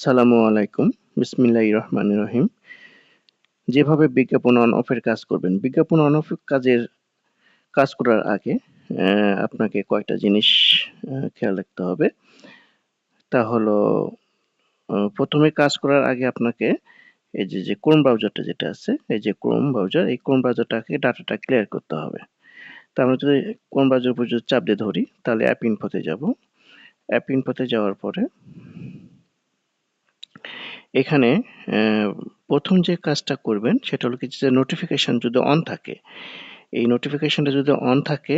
সালামু আলাইকুম। বিসমিল্লাহির রহমানির রহিম। যেভাবে বিজ্ঞাপন অন অফের কাজ করবেন, বিজ্ঞাপন অন অফ কাজ করার আগে আপনাকে কয়েকটা জিনিস খেয়াল রাখতে হবে। তা হলো ১ম এ কাজ করার আগে আপনাকে এই যে ক্রোম ব্রাউজারটা যেটা আছে, এই যে ক্রোম ব্রাউজার, এই ক্রোম ব্রাউজারটাকে ডাটাটা ক্লিয়ার করতে হবে। তো আমরা যদি ক্রোম ব্রাউজারের উপর যদি চাপ দিয়ে ধরি, তাহলে অ্যাপ ইনফোতে যাব। অ্যাপ ইনফোতে যাওয়ার পরে এখানে প্রথম যে কাজটা করবেন সেটা হলো কি, যে নোটিফিকেশন যদি অন থাকে, এই নোটিফিকেশনটা যদি অন থাকে,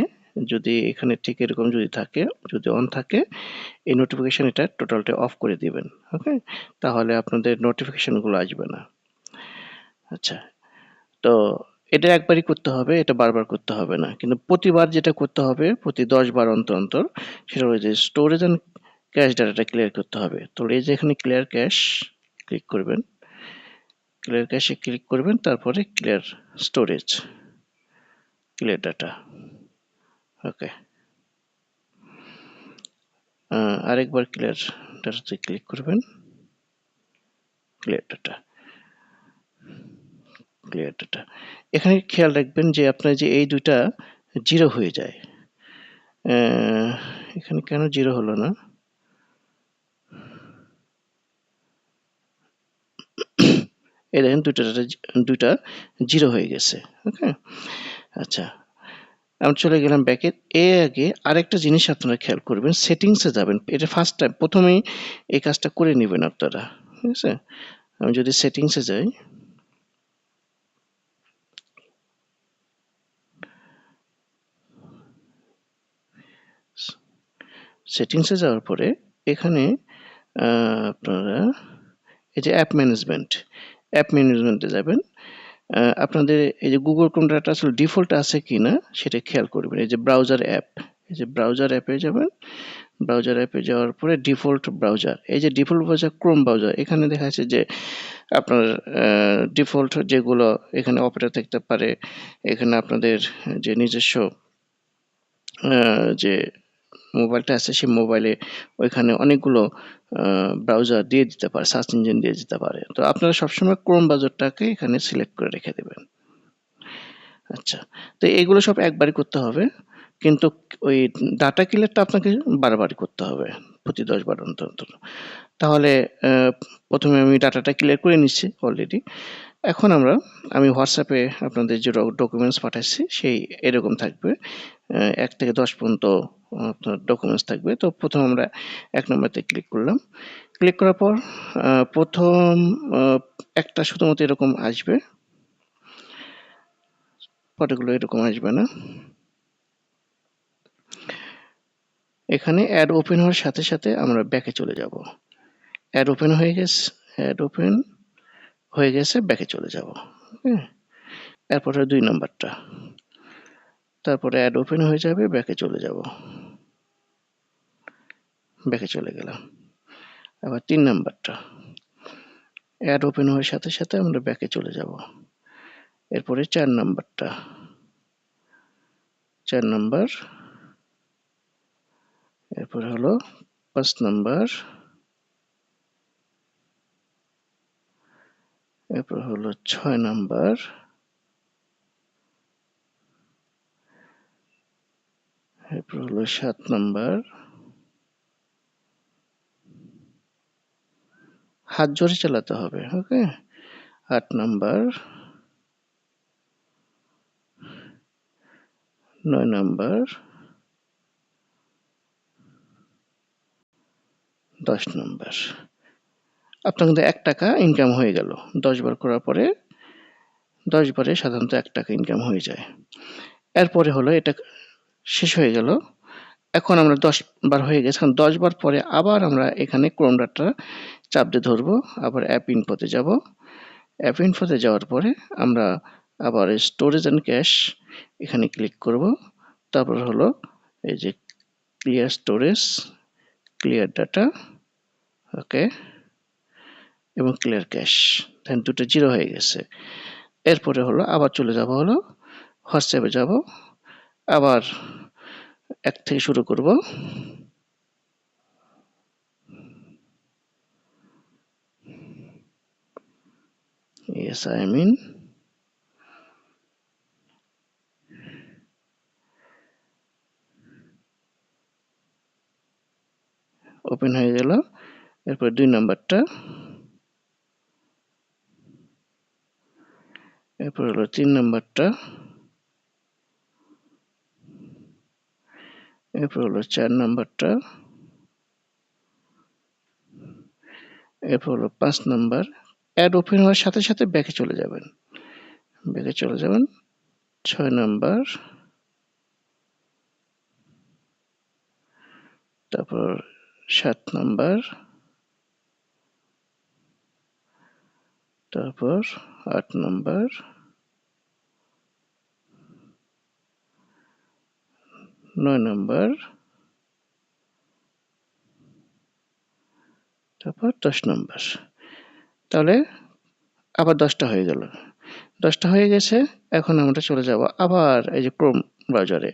যদি এখানে ঠিক এরকম যদি থাকে, যদি অন থাকে, এই নোটিফিকেশন এটা টোটালটা অফ করে দিবেন। ওকে, তাহলে আপনাদের নোটিফিকেশনগুলো আসবে না। আচ্ছা, তো এটা একবারই করতে হবে, এটা বারবার করতে হবে না, কিন্তু প্রতিবার যেটা করতে হবে, প্রতি 10 বার অন্তর অন্তর, সেটা হলো যে স্টোরেজ অ্যান্ড ক্যাশ ডাটাটা ক্লিয়ার করতে হবে। তো এই যে এখানে ক্লিয়ার ক্যাশ ক্লিক করবেন, ক্লিয়ার ক্যাশে ক্লিক করবেন, তারপরে ক্লিয়ার স্টোরেজ, ক্লিয়ার ডাটা। ওকে, আরেকবার ক্লিয়ার ডাটাতে ক্লিক করবেন, ক্লিয়ার ডাটা, ক্লিয়ার ডাটা। এখানে খেয়াল রাখবেন যে আপনার যে এই দুইটা জিরো হয়ে যায়। এখানে কেন জিরো হলো না? এই দেখেন দুইটা জিরো হয়ে গেছে। ওকে, আচ্ছা, আমি চলে গেলাম ব্যাকে। আগে আরেকটা জিনিস আপনারা খেয়াল করবেন, সেটিংসে যাবেন। এটা ফার্স্ট টাইম, প্রথমেই এই কাজটা করে নেবেন আপনারা, ঠিক আছে? আমি যদি সেটিংসে যাই, সেটিংসে যাওয়ার পরে এখানে আপনারা এই যে অ্যাপ ম্যানেজমেন্টে যাবেন। আপনাদের এই যে গুগল ক্রোম ডাটা আসলে ডিফল্ট আছে কিনা সেটা খেয়াল করবেন। এই যে ব্রাউজার অ্যাপ, এই যে ব্রাউজার অ্যাপে যাবেন, ব্রাউজার অ্যাপে যাওয়ার পরে ডিফল্ট ব্রাউজার, এই যে ডিফল্ট ব্রাউজার ক্রোম ব্রাউজার, এখানে দেখা যাচ্ছে যে আপনার ডিফল্ট যেগুলো এখানে অপারেটর থাকতে পারে, এখানে আপনাদের যে নিজস্ব যে মোবাইলটা আছে, সেই মোবাইলে ওইখানে অনেকগুলো ব্রাউজার দিয়ে দিতে পারে, সার্চ ইঞ্জিন দিয়ে দিতে পারে। তো আপনারা সবসময় ক্রোম ব্রাউজারটাকে এখানে সিলেক্ট করে রেখে দেবেন। আচ্ছা, তো এগুলো সব একবারই করতে হবে, কিন্তু ওই ডাটা ক্লিয়ারটা আপনাকে বারবারই করতে হবে, প্রতি 10 বার অন্তর অন্তর। তাহলে প্রথমে আমি ডাটাটা ক্লিয়ার করে নিচ্ছি অলরেডি। এখন আমি হোয়াটসঅ্যাপে আপনাদের যে ডকুমেন্টস পাঠাচ্ছি সেই এরকম থাকবে, 1 থেকে 10 পর্যন্ত আপনার ডকুমেন্টস থাকবে। তো প্রথম আমরা 1 নম্বরতে ক্লিক করলাম। ক্লিক করার পর প্রথম একটা শুধুমাত্র এরকম আসবে, পরেরগুলো এরকম আসবে না। এখানে অ্যাড ওপেন হওয়ার সাথে সাথে আমরা ব্যাকে চলে যাব। অ্যাড ওপেন হয়ে গেছে, ব্যাকে চলে যাব। হ্যাঁ, এরপরে 2 নাম্বারটা, তারপরে অ্যাড ওপেন হয়ে যাবে, ব্যাকে চলে যাব, ব্যাকে চলে গেলাম। আবার 3 নাম্বারটা, অ্যাড ওপেন হওয়ার সাথে সাথে আমরা ব্যাকে চলে যাব। এরপরে 4 নাম্বারটা, 4 নাম্বার, এরপরে হলো 5 নাম্বার, এরপর হলো 6 নাম্বার, এরপর হলো 7 নাম্বার, হাত জোরে চালাতে হবে। ওকে, 8 নাম্বার, 9 নাম্বার, 10 নাম্বার। আপনার কিন্তু 1 টাকা ইনকাম হয়ে গেল। 10 বার করার পরে 10 বারে সাধারণত 1 টাকা ইনকাম হয়ে যায়। এরপরে হলো এটা শেষ হয়ে গেল। এখন আমরা 10 বার হয়ে গেছে, এখন 10 বার পরে আবার আমরা এখানে ক্রোম ডাটা চাপ দিয়ে ধরবো, আবার অ্যাপ ইনফোতে যাব। অ্যাপ ইনফোতে যাওয়ার পরে আমরা আবার স্টোরেজ অ্যান্ড ক্যাশ এখানে ক্লিক করব। তারপর হলো এই যে ক্লিয়ার স্টোরেজ, ক্লিয়ার ডাটা, ওকে, এবং ক্লিয়ার ক্যাশ। দেন দুটো জিরো হয়ে গেছে। এরপরে হলো আবার চলে যাব, হলো হোয়াটসঅ্যাপে যাব, আবার 1 থেকে শুরু করব। yes I am in. Open হয়ে গেল। এরপর 2 নাম্বারটা, এরপর হলো 3 নাম্বারটা, এরপর হলো 4 নাম্বারটা, এরপর হলো 5 নাম্বার। অ্যাড ওপেন হওয়ার সাথে সাথে ব্যাকে চলে যাবেন, 6 নাম্বার, তারপর 7 নাম্বার, তারপর 8 নাম্বার, 9 নাম্বার, তারপর 10 নাম্বার। তাহলে আবার 10টা হয়ে গেল। 10টা হয়ে গেছে। এখন আমরা চলে যাব আবার এই যে ক্রোম ব্রাউজারে।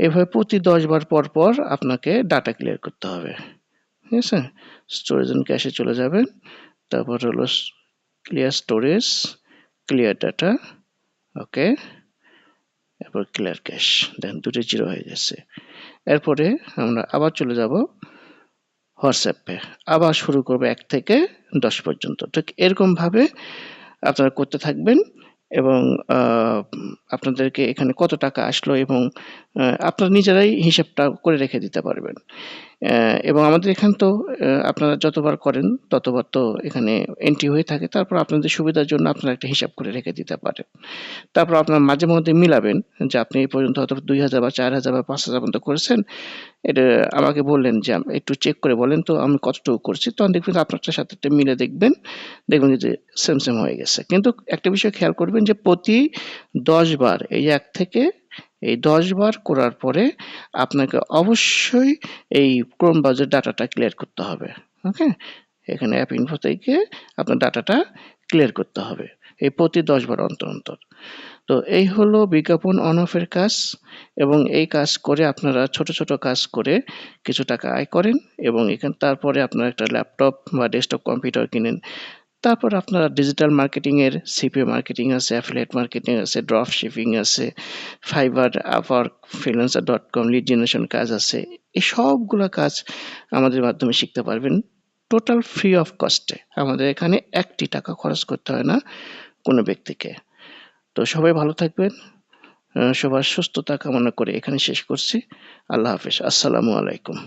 এভাবে প্রতি 10 বার পর পর আপনাকে ডাটা ক্লিয়ার করতে হবে। ঠিক আছে? স্টোরেজ এন্ড ক্যাশে চলে যাবেন। তারপর হলো ক্লিয়ার স্টোরেজ, ক্লিয়ার ডাটা, ওকে, এরপর ক্লিয়ার ক্যাশ। দেখেন দুটো জিরো হয়ে গেছে। এরপরে আমরা আবার চলে যাব হোয়াটসঅ্যাপে, আবার শুরু করবো 1 থেকে 10 পর্যন্ত। ঠিক এরকম ভাবে আপনারা করতে থাকবেন এবং আপনাদেরকে এখানে কত টাকা আসলো এবং আপনারা নিজেরাই হিসাবটা করে রেখে দিতে পারবেন। এবং আমাদের এখানে তো আপনারা যতবার করেন ততবার তো এখানে এন্ট্রি হয়ে থাকে। তারপর আপনাদের সুবিধার জন্য আপনারা একটা হিসাব করে রেখে দিতে পারেন। তারপর আপনারা মাঝে মধ্যে মিলাবেন যে আপনি এই পর্যন্ত হয়তো 2000 বা 4000 বা 5000 পর্যন্ত করেছেন। এটা আমাকে বললেন যে একটু চেক করে বলেন তো আমি কতটুকু করছি। তখন দেখবেন আপনারটার সাথে একটা মিলে দেখবেন যে সেম সেম হয়ে গেছে। কিন্তু একটা বিষয় খেয়াল করবেন যে প্রতি 10 বার এই 1 থেকে এই 10 বার করার পরে আপনাকে অবশ্যই এই ক্রোম ব্রাউজার ডাটাটা ক্লিয়ার করতে হবে। ওকে? এখানে অ্যাপ ইনফো থেকে আপনার ডাটাটা ক্লিয়ার করতে হবে। এই প্রতি 10 বার অন্তর অন্তর। তো এই হলো বিজ্ঞাপন অন অফের কাজ এবং এই কাজ করে আপনারা ছোট ছোট কাজ করে কিছু টাকা আয় করেন এবং তারপরে আপনারা একটা ল্যাপটপ বা ডেস্কটপ কম্পিউটার কিনেন। তারপর আপনারা ডিজিটাল মার্কেটিং এর সিপিএ মার্কেটিং আছে, অ্যাফিলিয়েট মার্কেটিং আছে, ড্রপ শিপিং আছে, ফাইবার, আপওয়ার্ক, ফ্রিল্যান্সার.com, লিড জেনারেশন কাজ আছে। এই সবগুলা কাজ আমাদের মাধ্যমে শিখতে পারবেন টোটাল ফ্রি অফ কস্টে। আমাদের এখানে 1টি টাকা খরচ করতে হয় না কোনো ব্যক্তিকে। তো সবাই ভালো থাকবেন। সবার সুস্থতা কামনা করে এখানে শেষ করছি। আল্লাহ হাফেজ। আসসালামু আলাইকুম।